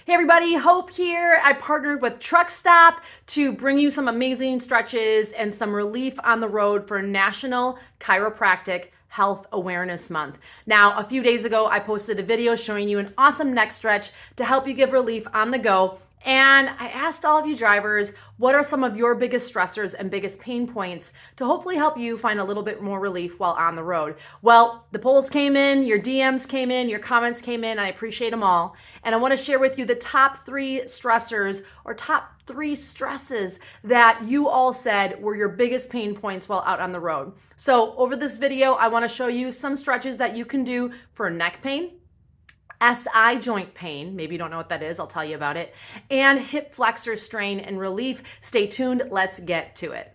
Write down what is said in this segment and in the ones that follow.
Hey everybody, Hope here. I partnered with TRUCKSTOP to bring you some amazing stretches and some relief on the road for National Chiropractic Health Awareness Month. Now, a few days ago, I posted a video showing you an awesome neck stretch to help you give relief on the go. And I asked all of you drivers, what are some of your biggest stressors and biggest pain points to hopefully help you find a little bit more relief while on the road? Well, the polls came in, your DMs came in, your comments came in, and I appreciate them all. And I want to share with you the top 3 stressors or top 3 stresses that you all said were your biggest pain points while out on the road. So over this video, I want to show you some stretches that you can do for neck pain, SI joint pain, maybe you don't know what that is, I'll tell you about it, and hip flexor strain and relief. Stay tuned, let's get to it.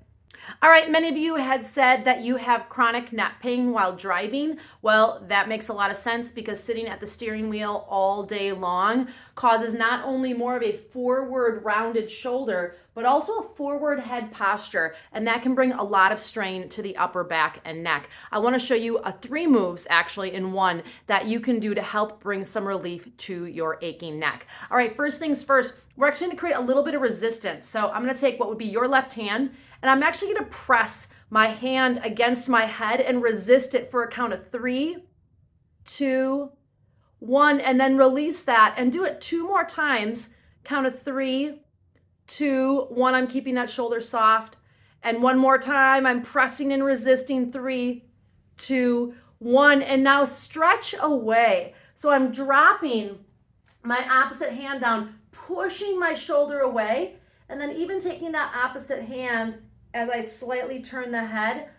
All right, many of you had said that you have chronic neck pain while driving. Well, that makes a lot of sense because sitting at the steering wheel all day long causes not only more of a forward rounded shoulder, but also a forward head posture, and that can bring a lot of strain to the upper back and neck. I want to show you 3 moves actually in one that you can do to help bring some relief to your aching neck. All right, first things first, we're actually going to create a little bit of resistance. So I'm going to take what would be your left hand, and I'm actually going to press my hand against my head and resist it for a count of 3, 2, 1, and then release that and do it 2 more times. Count of 3, 2, 1. I'm keeping that shoulder soft. And 1 more time, I'm pressing and resisting. 3, 2, 1. And now stretch away. So I'm dropping my opposite hand down, pushing my shoulder away, and then even taking that opposite hand as I slightly turn the head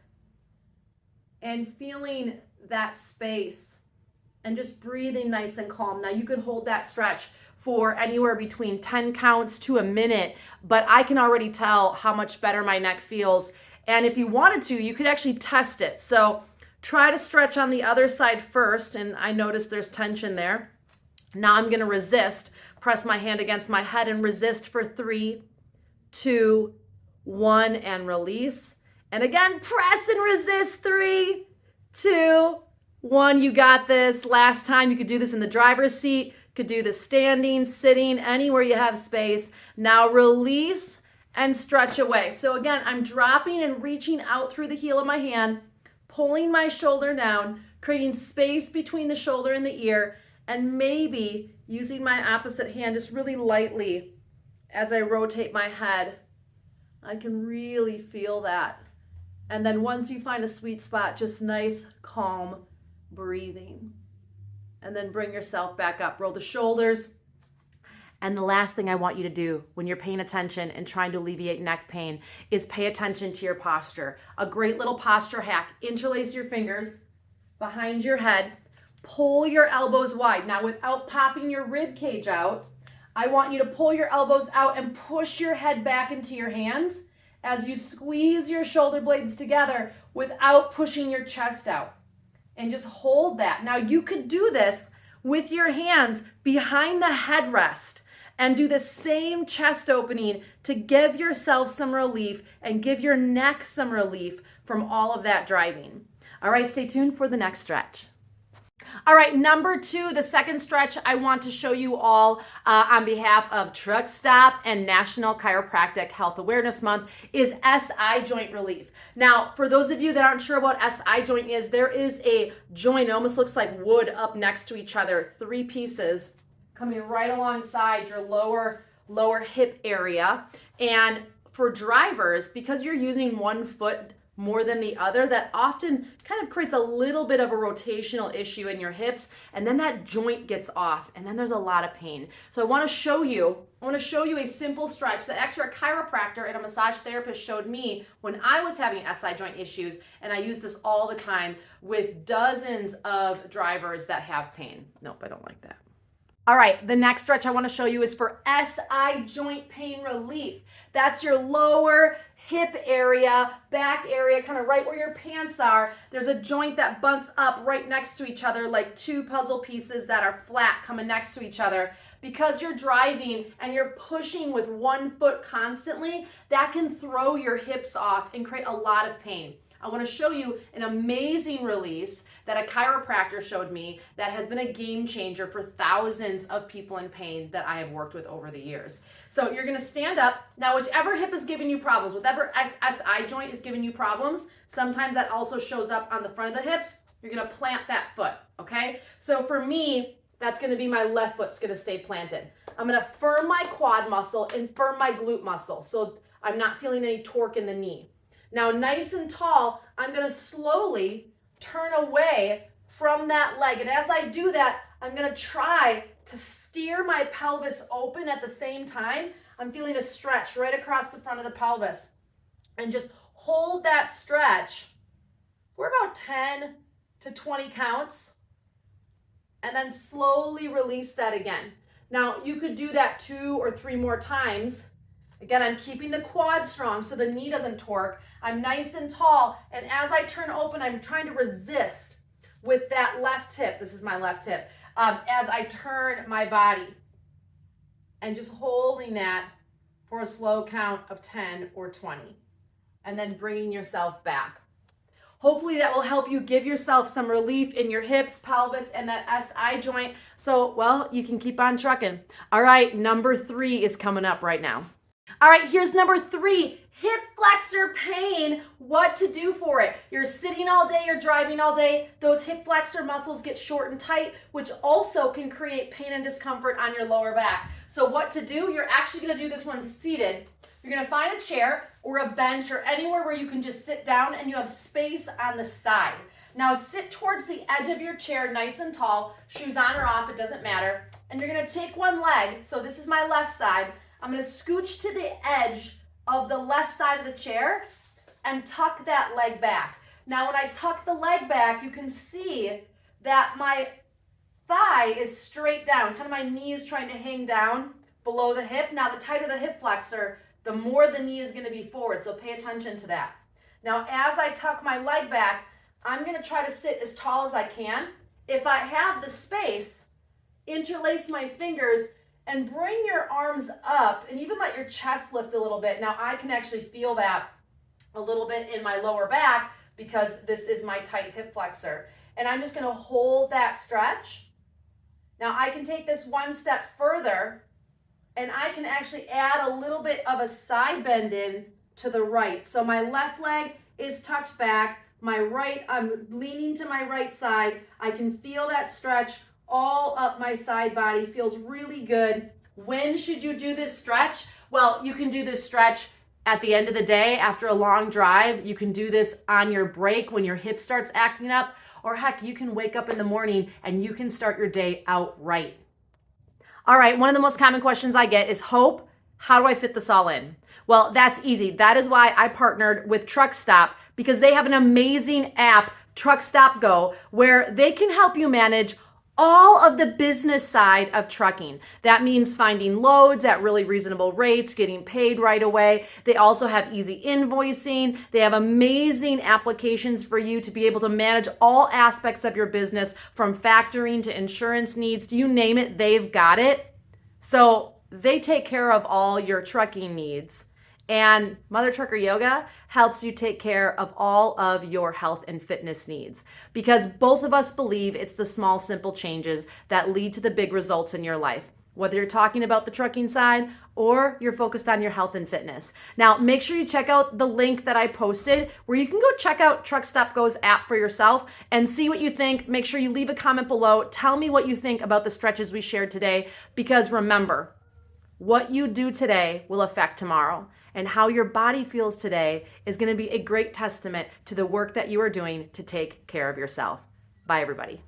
and feeling that space and just breathing nice and calm. Now you could hold that stretch for anywhere between 10 counts to a minute, but I can already tell how much better my neck feels. And if you wanted to, you could actually test it. So try to stretch on the other side first, and I notice there's tension there. Now I'm gonna resist, press my hand against my head and resist for 3, 2, 1, and release. And again, press and resist. 3, 2, 1. You got this. Last time, you could do this in the driver's seat, could do this standing, sitting, anywhere you have space. Now release and stretch away. So again, I'm dropping and reaching out through the heel of my hand, pulling my shoulder down, creating space between the shoulder and the ear, and maybe using my opposite hand just really lightly as I rotate my head. I can really feel that. And then once you find a sweet spot, just nice, calm breathing. And then bring yourself back up. Roll the shoulders. And the last thing I want you to do when you're paying attention and trying to alleviate neck pain is pay attention to your posture. A great little posture hack. Interlace your fingers behind your head. Pull your elbows wide. Now, without popping your rib cage out, I want you to pull your elbows out and push your head back into your hands as you squeeze your shoulder blades together without pushing your chest out. And just hold that. Now you could do this with your hands behind the headrest and do the same chest opening to give yourself some relief and give your neck some relief from all of that driving. All right, stay tuned for the next stretch. All right, number 2, the second stretch I want to show you all on behalf of TRUCKSTOP and National Chiropractic Health Awareness Month is SI joint relief. Now, for those of you that aren't sure what SI joint is, there is a joint, it almost looks like wood up next to each other, 3 pieces coming right alongside your lower hip area. And for drivers, because you're using one foot more than the other, that often kind of creates a little bit of a rotational issue in your hips, and then that joint gets off, and then there's a lot of pain. So I want to show you a simple stretch that actually a chiropractor and a massage therapist showed me when I was having SI joint issues, and I use this all the time with dozens of drivers that have pain. Nope, I don't like that. All right, the next stretch I want to show you is for SI joint pain relief. That's your lower hip area, back area, kind of right where your pants are. There's a joint that bumps up right next to each other, like 2 puzzle pieces that are flat coming next to each other. Because you're driving and you're pushing with 1 foot constantly, that can throw your hips off and create a lot of pain. I want to show you an amazing release that a chiropractor showed me that has been a game changer for thousands of people in pain that I have worked with over the years. So you're going to stand up. Now, whichever hip is giving you problems, whatever SI joint is giving you problems, sometimes that also shows up on the front of the hips. You're going to plant that foot, okay? So for me, that's going to be my left foot's going to stay planted. I'm going to firm my quad muscle and firm my glute muscle so I'm not feeling any torque in the knee. Now, nice and tall, I'm going to slowly turn away from that leg. And as I do that, I'm going to try to steer my pelvis open at the same time. I'm feeling a stretch right across the front of the pelvis. And just hold that stretch for about 10 to 20 counts. And then slowly release that again. Now, you could do that 2 or 3 more times. Again, I'm keeping the quad strong so the knee doesn't torque. I'm nice and tall, and as I turn open, I'm trying to resist with that left hip. This is my left hip. As I turn my body, and just holding that for a slow count of 10 or 20, and then bringing yourself back. Hopefully that will help you give yourself some relief in your hips, pelvis, and that SI joint. So, well, you can keep on trucking. All right, number 3 is coming up right now. All right, here's number 3, hip flexor pain, what to do for it. You're sitting all day, you're driving all day, those hip flexor muscles get short and tight, which also can create pain and discomfort on your lower back. So what to do? You're actually gonna do this one seated. You're gonna find a chair or a bench or anywhere where you can just sit down and you have space on the side. Now sit towards the edge of your chair, nice and tall, shoes on or off, it doesn't matter. And you're gonna take one leg, so this is my left side, I'm going to scooch to the edge of the left side of the chair and tuck that leg back. Now, when I tuck the leg back, you can see that my thigh is straight down. Kind of my knee is trying to hang down below the hip. Now, the tighter the hip flexor, the more the knee is going to be forward. So pay attention to that. Now, as I tuck my leg back, I'm going to try to sit as tall as I can. If I have the space, interlace my fingers and bring your arms up and even let your chest lift a little bit. Now I can actually feel that a little bit in my lower back because this is my tight hip flexor. And I'm just gonna hold that stretch. Now I can take this one step further and I can actually add a little bit of a side bend in to the right. So my left leg is tucked back, my right, I'm leaning to my right side. I can feel that stretch all up my side body, feels really good. When should you do this stretch? Well, you can do this stretch at the end of the day after a long drive. You can do this on your break when your hip starts acting up, or heck, you can wake up in the morning and you can start your day out right. All right, one of the most common questions I get is, Hope, how do I fit this all in? Well, that's easy. That is why I partnered with TRUCKSTOP, because they have an amazing app, TRUCKSTOP Go, where they can help you manage all of the business side of trucking. That means finding loads at really reasonable rates, getting paid right away. They also have easy invoicing. They have amazing applications for you to be able to manage all aspects of your business, from factoring to insurance needs. You name it, they've got it. So they take care of all your trucking needs. And Mother Trucker Yoga helps you take care of all of your health and fitness needs, because both of us believe it's the small, simple changes that lead to the big results in your life, whether you're talking about the trucking side or you're focused on your health and fitness. Now, make sure you check out the link that I posted where you can go check out TRUCKSTOP Go's app for yourself and see what you think. Make sure you leave a comment below. Tell me what you think about the stretches we shared today, because remember, what you do today will affect tomorrow. And how your body feels today is going to be a great testament to the work that you are doing to take care of yourself. Bye, everybody.